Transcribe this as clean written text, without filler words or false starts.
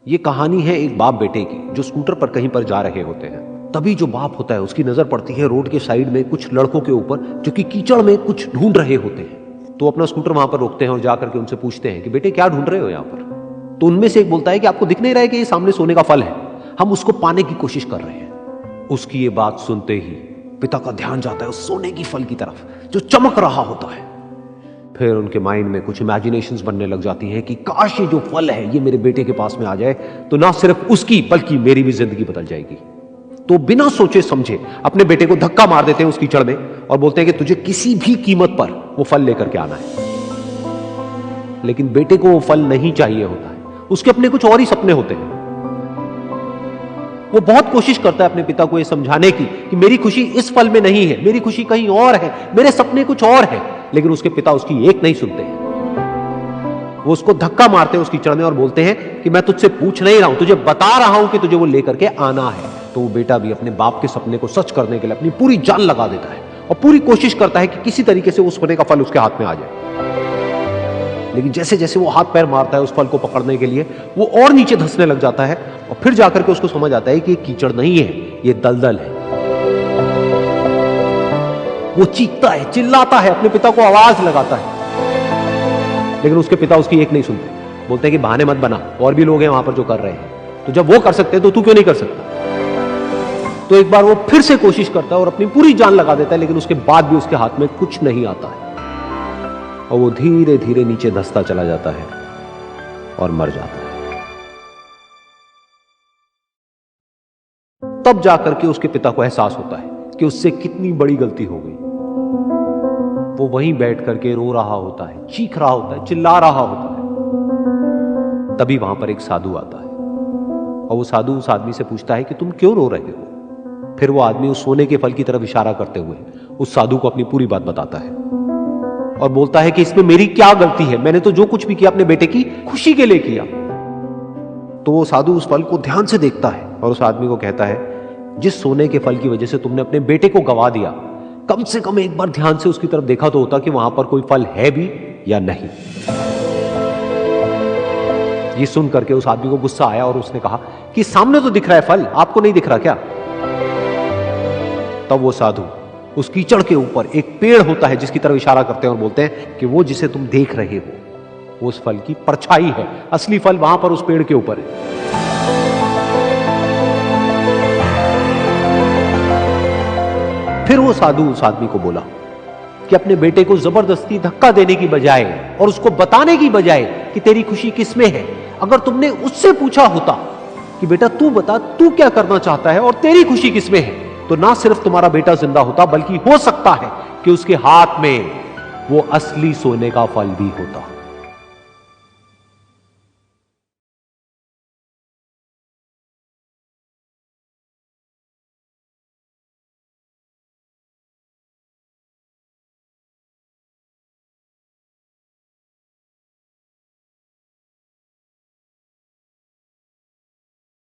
ये कहानी है एक बाप बेटे की जो स्कूटर पर कहीं पर जा रहे होते हैं। तभी जो बाप होता है उसकी नजर पड़ती है रोड के साइड में कुछ लड़कों के ऊपर जो कि कीचड़ में कुछ ढूंढ रहे होते हैं। तो अपना स्कूटर वहां पर रोकते हैं और जाकर के उनसे पूछते हैं कि बेटे क्या ढूंढ रहे हो यहाँ पर। तो उनमें से एक बोलता है कि आपको दिख नहीं रहा है कि ये सामने सोने का फल है, हम उसको पाने की कोशिश कर रहे हैं। उसकी ये बात सुनते ही पिता का ध्यान जाता है उस सोने की फल की तरफ जो चमक रहा होता है। फिर उनके माइंड में कुछ इमेजिनेशंस बनने लग जाती हैं कि काश ये जो फल है ये मेरे बेटे के पास में आ जाए तो ना सिर्फ उसकी बल्कि मेरी भी जिंदगी बदल जाएगी। तो बिना सोचे समझे अपने बेटे को धक्का मार देते हैं उस कीचड़ में और बोलते हैं कि तुझे किसी भी कीमत पर वो फल लेकर के आना है। लेकिन बेटे को वो फल नहीं चाहिए होता है, उसके अपने कुछ और ही सपने होते हैं। वो बहुत कोशिश करता है अपने पिता को ये समझाने की कि मेरी खुशी इस फल में नहीं है, मेरी खुशी कहीं और है, मेरे सपने कुछ और है। लेकिन उसके पिता उसकी एक नहीं सुनते हैं। वो उसको धक्का मारते हैं उस कीचड़ में और बोलते हैं कि मैं तुझसे पूछ नहीं रहा हूं, तुझे बता रहा हूं कि तुझे वो लेकर के आना है। तो वो बेटा भी अपने बाप के सपने को सच करने के लिए अपनी पूरी जान लगा देता है और पूरी कोशिश करता है कि किसी तरीके से उस सोने का फल उसके हाथ में आ जाए। लेकिन जैसे जैसे वो हाथ पैर मारता है उस फल को पकड़ने के लिए, वो और नीचे धंसने लग जाता है और फिर जाकर के उसको समझ आता है कि ये कीचड़ नहीं है, ये दलदल है। वो चीखता है, चिल्लाता है, अपने पिता को आवाज लगाता है, लेकिन उसके पिता उसकी एक नहीं सुनते। बोलते हैं कि बहाने मत बना, और भी लोग हैं वहां पर जो कर रहे हैं, तो जब वो कर सकते हैं तो तू क्यों नहीं कर सकता। तो एक बार वो फिर से कोशिश करता है और अपनी पूरी जान लगा देता है, लेकिन उसके बाद भी उसके हाथ में कुछ नहीं आता है और वो धीरे धीरे नीचे धंसता चला जाता है और मर जाता है। तब जाकर के उसके पिता को एहसास होता है कि उससे कितनी बड़ी गलती हो गई। वो वहीं बैठ करके रो रहा होता है, चीख रहा होता है, चिल्ला रहा होता है। तभी वहां पर एक साधु आता है और वो साधु उस आदमी से पूछता है कि तुम क्यों रो रहे हो। फिर वो आदमी उस सोने के फल की तरफ इशारा करते हुए उस साधु को अपनी पूरी बात बताता है और बोलता है कि इसमें मेरी क्या गलती है, मैंने तो जो कुछ भी किया अपने बेटे की खुशी के लिए किया। तो वो साधु उस फल को ध्यान से देखता है और उस आदमी को कहता है, जिस सोने के फल की वजह से तुमने अपने बेटे को गवा दिया, कम से कम एक बार ध्यान से उसकी तरफ देखा तो होता कि वहां पर कोई फल है भी या नहीं। ये सुन करके उस आदमी को गुस्सा आया और उसने कहा कि सामने तो दिख रहा है फल, आपको नहीं दिख रहा क्या। तब वो साधु उस कीचड़ के ऊपर एक पेड़ होता है जिसकी तरफ इशारा करते हैं और बोलते हैं कि वो जिसे तुम देख रहे हो वो उस फल की परछाई है, असली फल वहां पर उस पेड़ के ऊपर है। फिर वो साधु उस आदमी को बोला कि अपने बेटे को जबरदस्ती धक्का देने की बजाय और उसको बताने की बजाय कि तेरी खुशी किसमें है, अगर तुमने उससे पूछा होता कि बेटा तू बता तू क्या करना चाहता है और तेरी खुशी किसमें है, तो ना सिर्फ तुम्हारा बेटा जिंदा होता बल्कि हो सकता है कि उसके हाथ में वो असली सोने का फल भी होता।